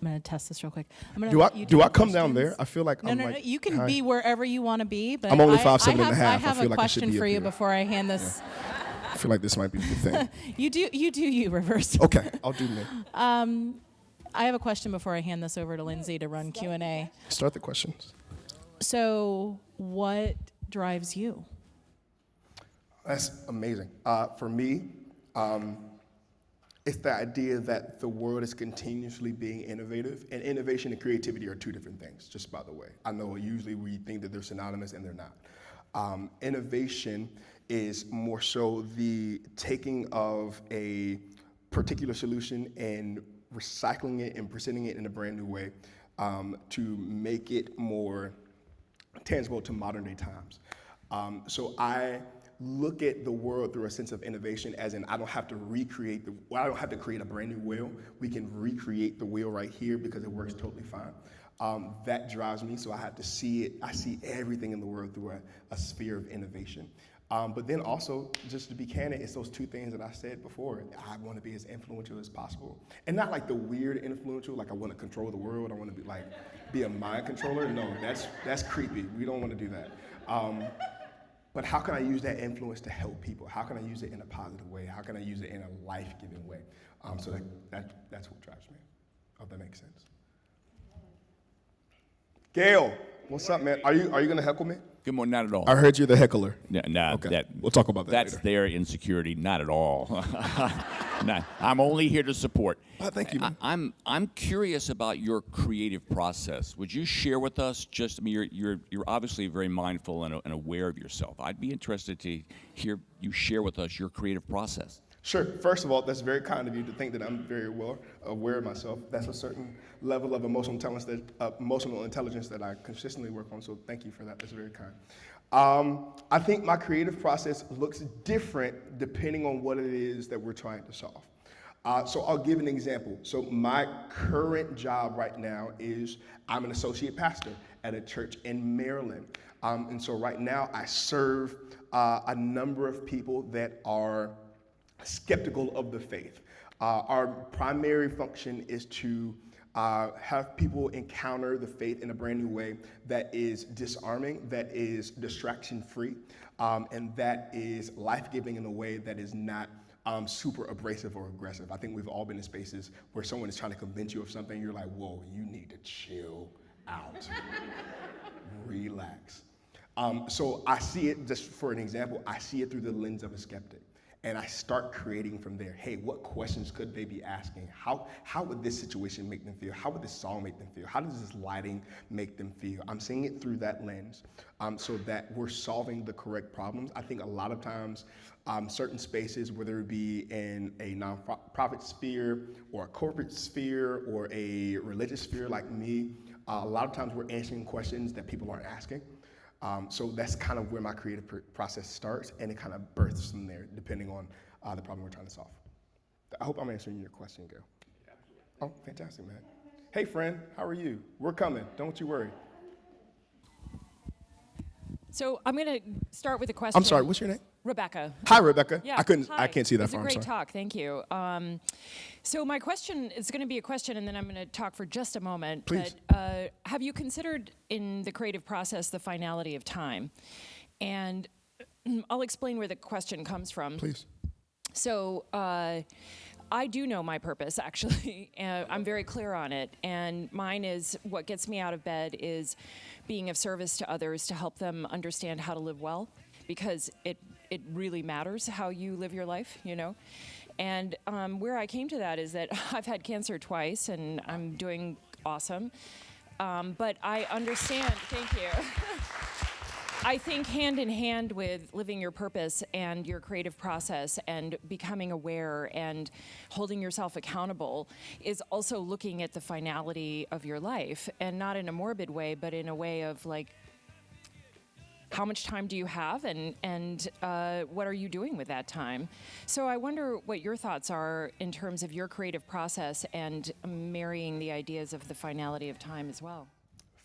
going to test this real quick. Do I come down there? I feel like I'm No. like, You can hi. be wherever you want to be. But I'm only 5'7" and a half. I have I feel a like I should question be for up you here. before I hand this. I feel like this might be the thing. You do reverse. Okay, I'll do me. I have a question before I hand this over to Lindsay to run Q&A. Start the questions. So, what drives you? That's amazing. For me, it's the idea that the world is continuously being innovative, and innovation and creativity are two different things, just by the way. I know usually we think that they're synonymous, and they're not. Innovation is more so the taking of a particular solution and recycling it and presenting it in a brand new way to make it more tangible to modern day times. So I look at the world through a sense of innovation, as in I don't have to I don't have to create a brand new wheel. We can recreate the wheel right here because it works totally fine. That drives me, so I have to see it. I see everything in the world through a sphere of innovation. But then also, just to be candid, it's those two things that I said before. I want to be as influential as possible. And not like the weird influential, like I want to control the world, I want to be a mind controller. No, that's creepy. We don't want to do that. But how can I use that influence to help people? How can I use it in a positive way? How can I use it in a life-giving way? So that's what drives me. I hope that makes sense. Gail, what's up, man? Are you gonna heckle me? Good morning, not at all. I heard you're the heckler. Nah, Okay, we'll talk about that That's later. their insecurity, not at all. Nah, I'm only here to support. Thank you, man. I'm curious about your creative process. Would you share with us just? I mean, you're obviously very mindful and aware of yourself. I'd be interested to hear you share with us your creative process. Sure. First of all, that's very kind of you to think that I'm very well aware of myself. That's a certain level of emotional intelligence that I consistently work on. So thank you for that. That's very kind. I think my creative process looks different depending on what it is that we're trying to solve. So I'll give an example. So my current job right now is I'm an associate pastor at a church in Maryland. And so right now I serve a number of people that are skeptical of the faith. Our primary function is to have people encounter the faith in a brand new way that is disarming, that is distraction-free, and that is life-giving in a way that is not super abrasive or aggressive. I think we've all been in spaces where someone is trying to convince you of something, you're like, whoa, you need to chill out. Relax. So I see it, just for an example, I see it through the lens of a skeptic. And I start creating from there. Hey, what questions could they be asking? How would this situation make them feel? How would this song make them feel? How does this lighting make them feel? I'm seeing it through that lens so that we're solving the correct problems. I think a lot of times certain spaces, whether it be in a nonprofit sphere or a corporate sphere or a religious sphere like me, a lot of times we're answering questions that people aren't asking. So that's kind of where my creative process starts, and it kind of births from there, depending on the problem we're trying to solve. I hope I'm answering your question, Gail. Oh, fantastic, man. Hey, friend, how are you? We're coming. Don't you worry. So I'm going to start with a question. I'm sorry, what's your name? Rebecca. Hi, Rebecca. Yeah, I can't see that It's far. a great talk. Thank you. So my question is going to be a question, and then I'm going to talk for just a moment. Please. But have you considered in the creative process the finality of time? And I'll explain where the question comes from. Please. So I do know my purpose, actually. I'm very clear on it. And mine is what gets me out of bed is being of service to others to help them understand how to live well, because it really matters how you live your life, you know? And where I came to that is that I've had cancer twice, and I'm doing awesome. But I understand, thank you. I think hand in hand with living your purpose and your creative process and becoming aware and holding yourself accountable is also looking at the finality of your life, and not in a morbid way, but in a way of like, how much time do you have, and what are you doing with that time? So I wonder what your thoughts are in terms of your creative process and marrying the ideas of the finality of time as well.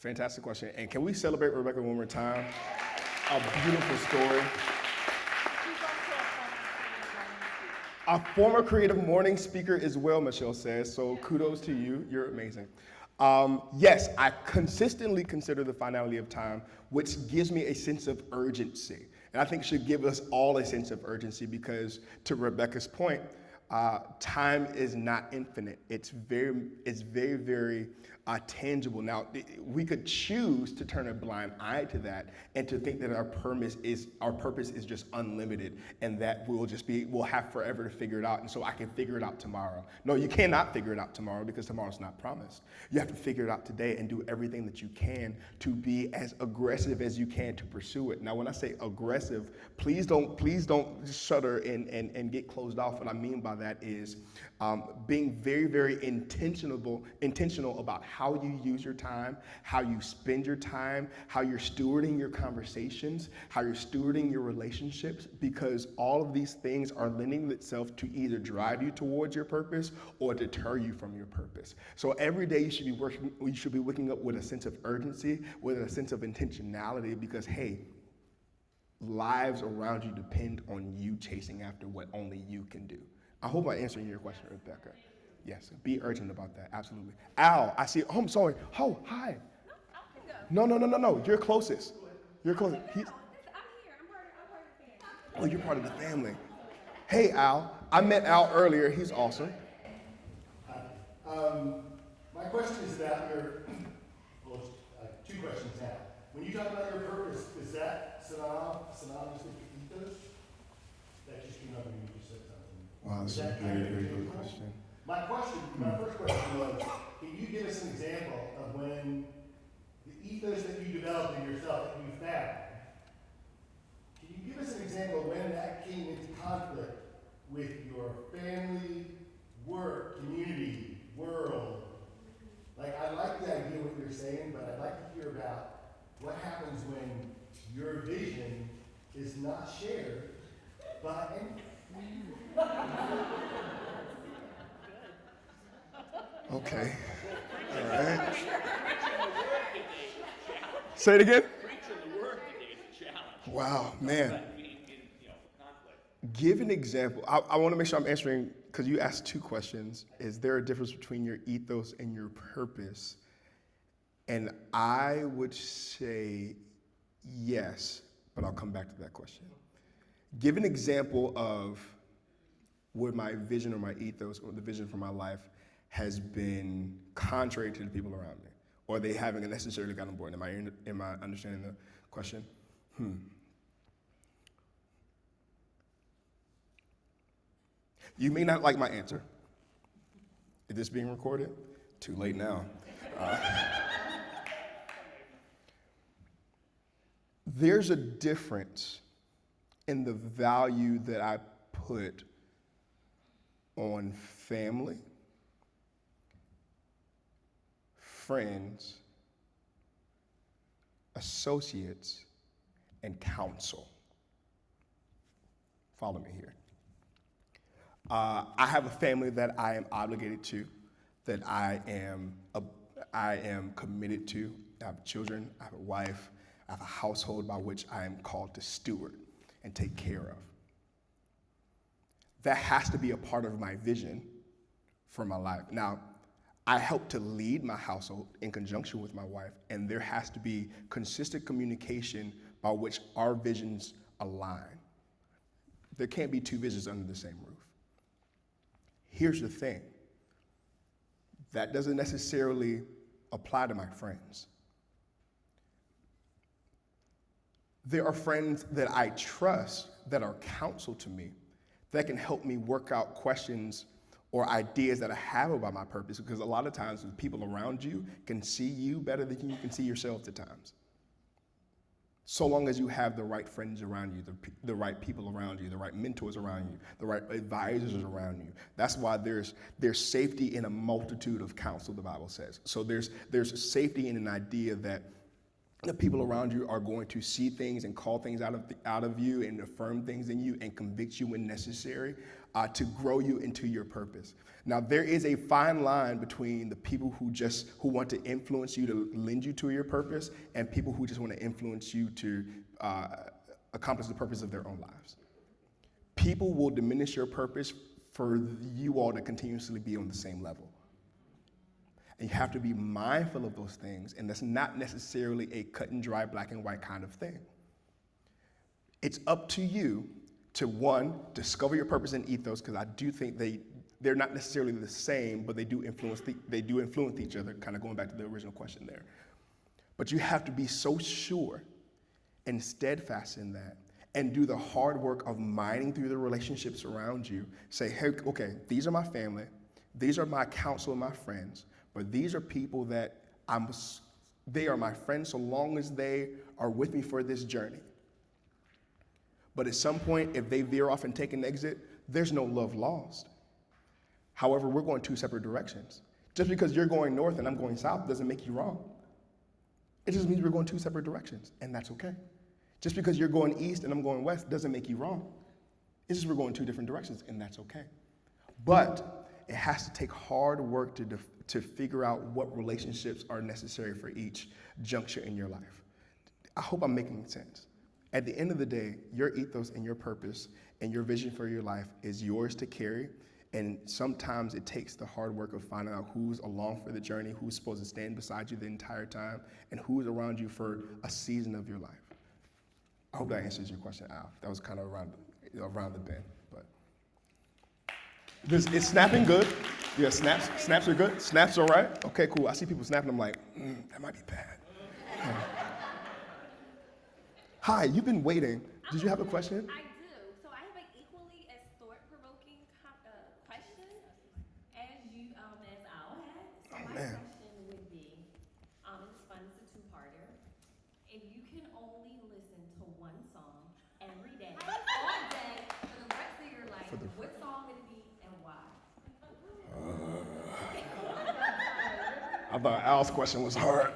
Fantastic question. And can we celebrate Rebecca one more time? A beautiful story. A former Creative Morning speaker as well, Michelle says, so kudos to you. You're amazing. Yes, I consistently consider the finality of time, which gives me a sense of urgency. And I think should give us all a sense of urgency because, to Rebecca's point, time is not infinite. It's very tangible. Now, we could choose to turn a blind eye to that and to think that our purpose is just unlimited and that we'll have forever to figure it out. And so I can figure it out tomorrow. No, you cannot figure it out tomorrow because tomorrow's not promised. You have to figure it out today and do everything that you can to be as aggressive as you can to pursue it. Now, when I say aggressive, please don't shudder and get closed off. What I mean by that is being very intentional about how you use your time, how you spend your time, how you're stewarding your conversations, how you're stewarding your relationships, because all of these things are lending itself to either drive you towards your purpose or deter you from your purpose. So every day you should be waking up with a sense of urgency, with a sense of intentionality, because hey, lives around you depend on you chasing after what only you can do. I hope I'm answering your question, Rebecca. Yes, be urgent about that, absolutely. Al, I see, oh, I'm sorry. Oh, hi. No, you're closest. You're closest. I'm here, I'm part of the family. Oh, you're part of the family. Hey, Al, I met Al earlier, he's awesome. My question is about two questions now. When you talk about your purpose, is that synonymous with your ethos? That just came up when you just said something. Wow, that's Is a that very, kind of very your good ethos? question. My first question was, can you give us an example of when the ethos that you developed in yourself, that you found, can you give us an example of when that came into conflict with your family, work, community, world? Like, I like the idea of what you're saying, but I'd like to hear about what happens when your vision is not shared by anyone. Okay, all right. Say it again? Wow, man. Give an example. I want to make sure I'm answering, because you asked two questions. Is there a difference between your ethos and your purpose? And I would say yes, but I'll come back to that question. Give an example of where my vision or my ethos or the vision for my life has been contrary to the people around me, or they haven't necessarily gotten on board. Am I understanding the question? You may not like my answer. Is this being recorded? Too late now. There's a difference in the value that I put on family, friends, associates, and counsel. Follow me here. I have a family that I am obligated to, that I am committed to. I have children, I have a wife, I have a household by which I am called to steward and take care of. That has to be a part of my vision for my life. Now, I help to lead my household in conjunction with my wife, and there has to be consistent communication by which our visions align. There can't be two visions under the same roof. Here's the thing. That doesn't necessarily apply to my friends. There are friends that I trust that are counsel to me that can help me work out questions or ideas that I have about my purpose, because a lot of times the people around you can see you better than you can see yourself at times. So long as you have the right friends around you, the right people around you, the right mentors around you, the right advisors around you. That's why there's safety in a multitude of counsel, the Bible says. So there's safety in an idea that the people around you are going to see things and call things out of you and affirm things in you and convict you when necessary to grow you into your purpose. Now, there is a fine line between the people who want to influence you to lend you to your purpose and people who just want to influence you to accomplish the purpose of their own lives. People will diminish your purpose for you all to continuously be on the same level. And you have to be mindful of those things, and that's not necessarily a cut and dry, black and white kind of thing. It's up to you to, one, discover your purpose and ethos, because I do think they're not necessarily the same, but they do influence each other, kind of going back to the original question there. But you have to be so sure and steadfast in that, and do the hard work of mining through the relationships around you. Say, hey, okay, these are my family, these are my counsel and my friends, but these are people that they are my friends so long as they are with me for this journey. But at some point, if they veer off and take an exit, there's no love lost. However, we're going two separate directions. Just because you're going north and I'm going south doesn't make you wrong. It just means we're going two separate directions, and that's okay. Just because you're going east and I'm going west doesn't make you wrong. It's just we're going two different directions, and that's okay. But it has to take hard work to figure out what relationships are necessary for each juncture in your life. I hope I'm making sense. At the end of the day, your ethos and your purpose and your vision for your life is yours to carry, and sometimes it takes the hard work of finding out who's along for the journey, who's supposed to stand beside you the entire time, and who's around you for a season of your life. I hope that answers your question, Al. That was kind of around the bend, but is snapping good? Yeah, snaps are good. Snaps all right. Okay, cool. I see people snapping. I'm like, that might be bad. Yeah. Hi, you've been waiting. Did you have a question? I do. So I have an equally as thought-provoking question as Al had. So my question would be, it's fun, it's a two-parter. If you can only listen to one song every day, all day, for the rest of your life, what song would it be and why? I thought Al's question was hard.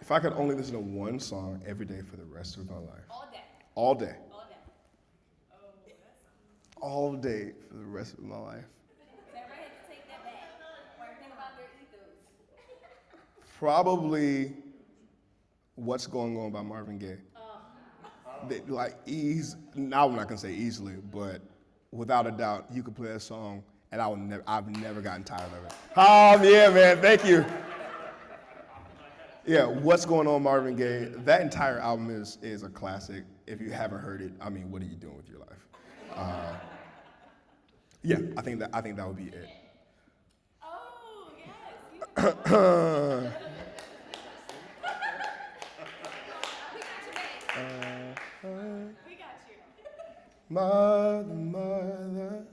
If I could only listen to one song every day for the rest of my life. All day. All day. All day. Oh, that's something. All day for the rest of my life. Never had to take that back. Or think about their ethos. Probably What's Going On by Marvin Gaye. Now I'm not gonna say easily, but without a doubt, you could play that song and I've never gotten tired of it. Yeah, man, thank you. Yeah, What's Going On, Marvin Gaye. That entire album is a classic. If you haven't heard it, I mean, what are you doing with your life? Yeah, I think that would be it. Oh, yes. We got you. Mother,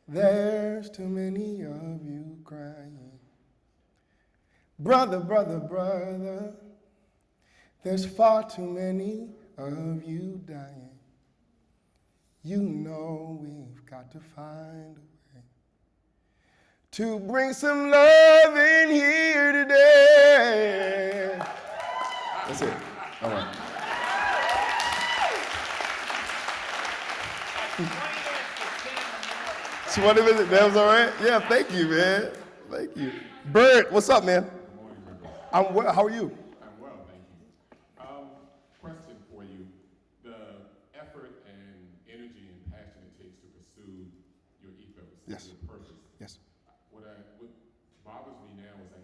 there's too many of you crying. Brother, there's far too many of you dying. You know we've got to find a way to bring some love in here today. That's it. All right. So what is it? That was all right? Yeah, thank you, man. Thank you. Bird, what's up, man? I'm well. How are you? I'm well, thank you. Question for you. The effort and energy and passion it takes to pursue your ethos, Yes. your purpose. Yes. What bothers me now is I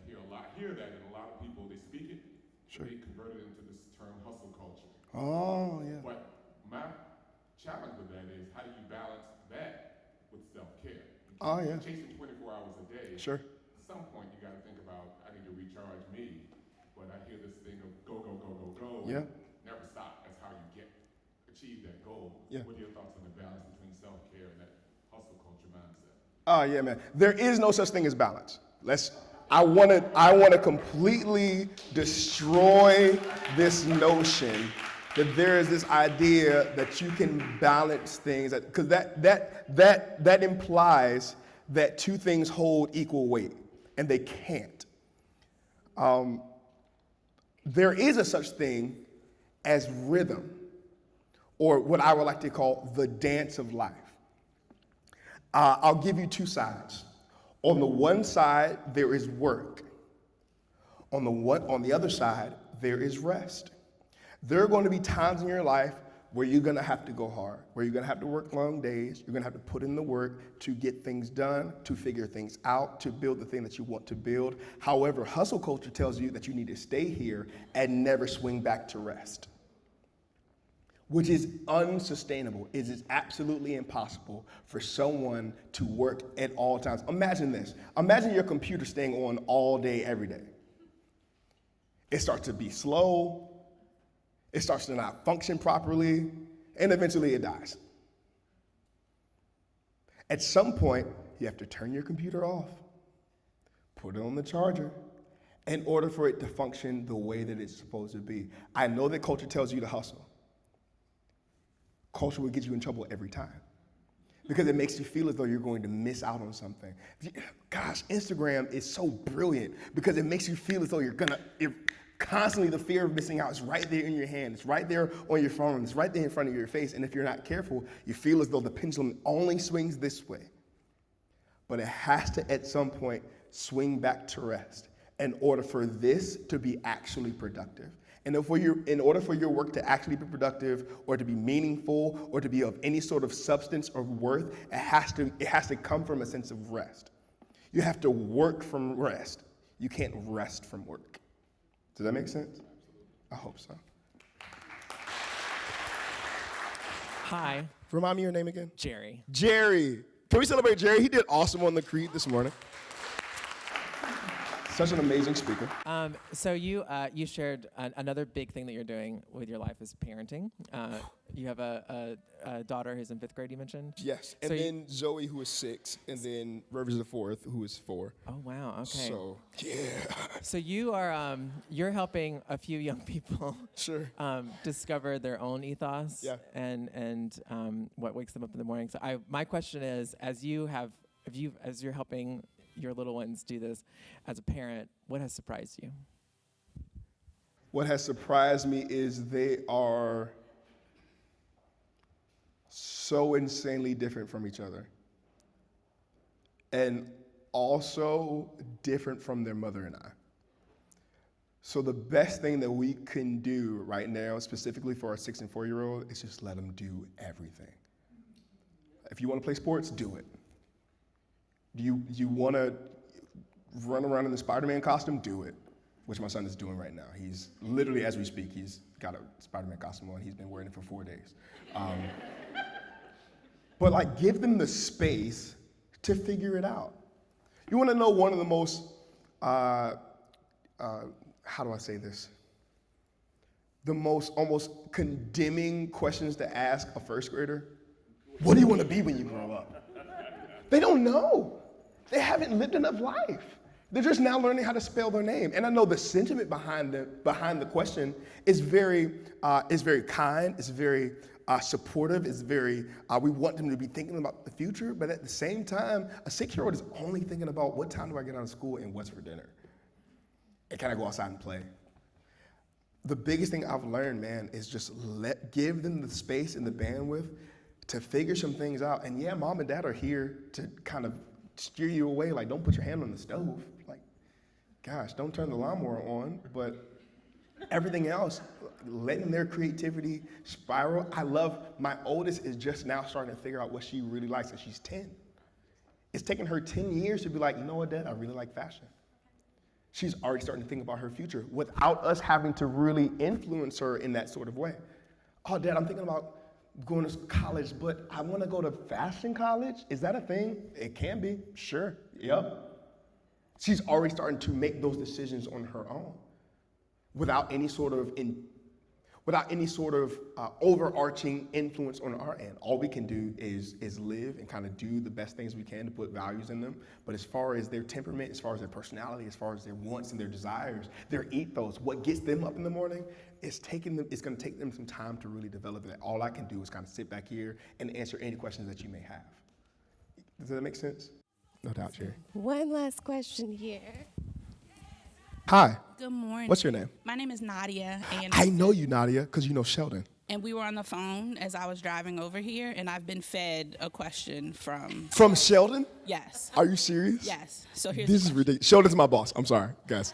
hear that in a lot of people, they speak it, Sure. they convert it into this term hustle culture. Oh, yeah. But my challenge with that is, how do you balance that with self-care? Oh, yeah. Chasing 24 hours a day. Sure. At some point, you got to think about, I need to recharge me. But I hear this thing of go, Yeah. never stop. That's how you achieve that goal. Yeah. What are your thoughts on the balance between self-care and that hustle culture mindset? Oh, yeah, man. There is no such thing as balance. I want to completely destroy this notion that there is this idea that you can balance things, because that implies that two things hold equal weight, and they can't. There is a such thing as rhythm, or what I would like to call the dance of life. I'll give you two sides. On the one side, there is work. On the other side, there is rest. There are going to be times in your life where you're gonna have to go hard, where you're gonna have to work long days, you're gonna have to put in the work to get things done, to figure things out, to build the thing that you want to build. However, hustle culture tells you that you need to stay here and never swing back to rest, which is unsustainable. It is absolutely impossible for someone to work at all times. Imagine this. Imagine your computer staying on all day, every day. It starts to be slow, it starts to not function properly, and eventually it dies. At some point, you have to turn your computer off, put it on the charger, in order for it to function the way that it's supposed to be. I know that culture tells you to hustle. Culture will get you in trouble every time because it makes you feel as though you're going to miss out on something. Gosh, Instagram is so brilliant because it makes you feel as though you're constantly, the fear of missing out is right there in your hand. It's right there on your phone. It's right there in front of your face. And if you're not careful, you feel as though the pendulum only swings this way. But it has to, at some point, swing back to rest in order for this to be actually productive. And in order for your work to actually be productive or to be meaningful or to be of any sort of substance or worth, it has to come from a sense of rest. You have to work from rest. You can't rest from work. Does that make sense? I hope so. Hi, Remind me your name again. Jerry. Jerry. Can we celebrate Jerry? He did awesome on the Creed this morning. Such an amazing speaker. So you shared another big thing that you're doing with your life is parenting. You have a daughter who's in 5th grade, you mentioned? Yes, and So then Zoe, who is 6, and then Rivers the 4th, who is 4. Oh, wow, okay. So, yeah. So you are, you're helping a few young people Sure. discover their own ethos Yeah. and what wakes them up in the morning. So my question is, as you're helping your little ones do this as a parent, what has surprised you? What has surprised me is they are so insanely different from each other. And also different from their mother and I. So the best thing that we can do right now, specifically for our 6 and 4-year-old, is just let them do everything. If you want to play sports, do it. Do you want to run around in the Spider-Man costume? Do it, which my son is doing right now. He's literally, as we speak, he's got a Spider-Man costume on. He's been wearing it for 4 days. But like, give them the space to figure it out. You want to know one of the most, how do I say this? The most almost condemning questions to ask a 1st grader? What do you want to be when you grow up? They don't know. They haven't lived enough life. They're just now learning how to spell their name. And I know the sentiment behind the question is very kind, it's very supportive, it's very, we want them to be thinking about the future, but at the same time, a 6-year-old is only thinking about what time do I get out of school and what's for dinner. And can I go outside and play? The biggest thing I've learned, man, is just give them the space and the bandwidth to figure some things out. And yeah, mom and dad are here to kind of steer you away, like, don't put your hand on the stove. Like, gosh, don't turn the lawnmower on. But everything else, letting their creativity spiral. My oldest is just now starting to figure out what she really likes, and she's 10. It's taken her 10 years to be like, you know what, Dad, I really like fashion. She's already starting to think about her future without us having to really influence her in that sort of way. Oh, Dad, I'm thinking about going to college, but I want to go to fashion college. Is that a thing? It can be, sure, yep. She's already starting to make those decisions on her own without any sort of overarching influence on our end. All we can do is live and kind of do the best things we can to put values in them. But as far as their temperament, as far as their personality, as far as their wants and their desires, their ethos, what gets them up in the morning, it's going to take them some time to really develop it. All I can do is kind of sit back here and answer any questions that you may have. Does that make sense? No doubt, Jerry. One last question here. Hi. Good morning. What's your name? My name is Nadia. And I know you, Nadia, because you know Sheldon. And we were on the phone as I was driving over here, and I've been fed a question from... From Sheldon? Yes. Are you serious? Yes. So here's This is ridiculous. Sheldon's my boss. I'm sorry, guys.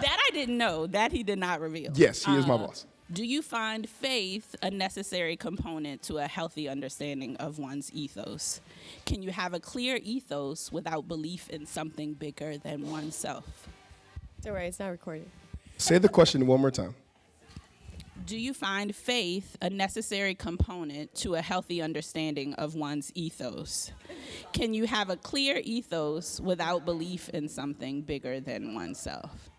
That I didn't know. That he did not reveal. Yes, he is my boss. Do you find faith a necessary component to a healthy understanding of one's ethos? Can you have a clear ethos without belief in something bigger than oneself? Don't worry, it's not recorded. Say the question one more time. Do you find faith a necessary component to a healthy understanding of one's ethos? Can you have a clear ethos without belief in something bigger than oneself?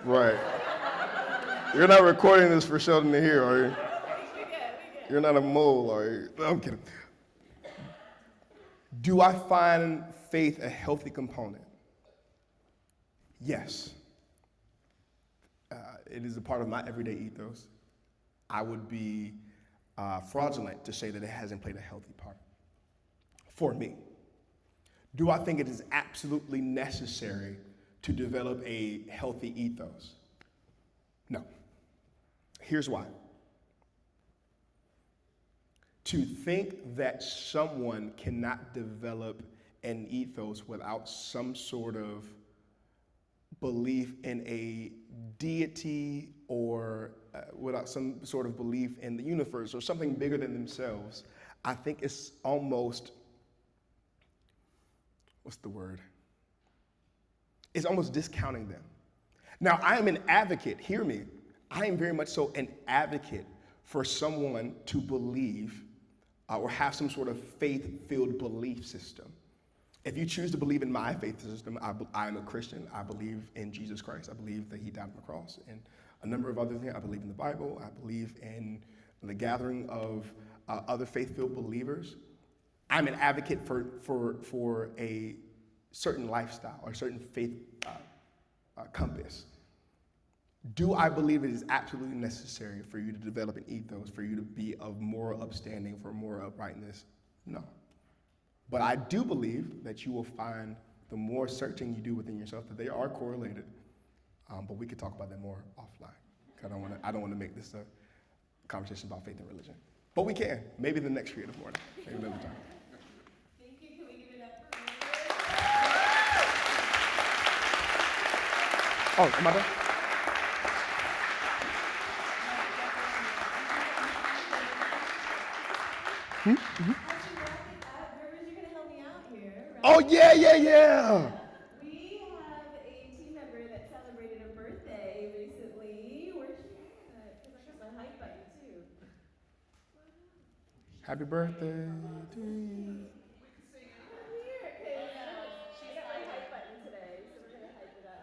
Right. You're not recording this for Sheldon to hear, are you? You're not a mole, are you? No, I'm kidding. Do I find faith a healthy component? Yes. It is a part of my everyday ethos. I would be fraudulent to say that it hasn't played a healthy part for me. Do I think it is absolutely necessary to develop a healthy ethos? No. Here's why. To think that someone cannot develop an ethos without some sort of belief in a deity or without some sort of belief in the universe or something bigger than themselves, I think it's almost, what's the word? It's almost discounting them. Now, I am an advocate, hear me, I am very much so an advocate for someone to believe or have some sort of faith-filled belief system. If you choose to believe in my faith system, I am a Christian. I believe in Jesus Christ. I believe that he died on the cross and a number of other things. I believe in the Bible. I believe in the gathering of other faith-filled believers. I'm an advocate for a certain lifestyle or a certain faith compass. Do I believe it is absolutely necessary for you to develop an ethos, for you to be of moral upstanding, for moral uprightness? No. But I do believe that you will find the more searching you do within yourself that they are correlated. But we could talk about that more offline. I don't want to make this a conversation about faith and religion. But we can. Maybe the next Creative Morning. Maybe another time. Thank you. Can we give it up for Oh, am I done? Oh, yeah. We have a team member that celebrated a birthday recently. Where's she at? Because I got my hype button too. Happy birthday to you. Come here, because I got my hype button today, so we're going to hype it up.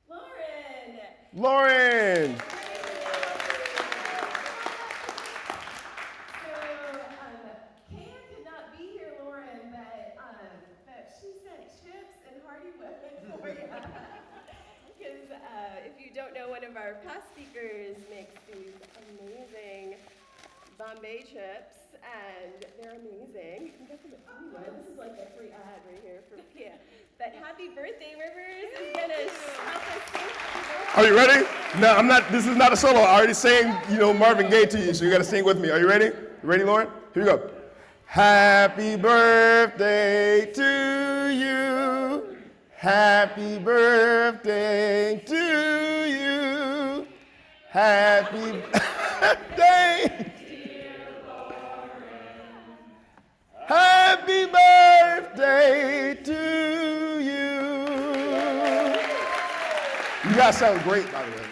Lauren! Lauren! Don't know, one of our past speakers makes these amazing Bombay chips, and they're amazing. This is like a free ad right here for Kia. But happy birthday, Rivers is gonna help us sing happy birthday. Are you ready? No, I'm not. This is not a solo. I already sang, Marvin Gaye to you, so you got to sing with me. Are you ready? You ready, Lauren? Here we go. Happy birthday to you. Happy birthday to you. Happy birthday. Happy birthday to you. You guys sound great, by the way.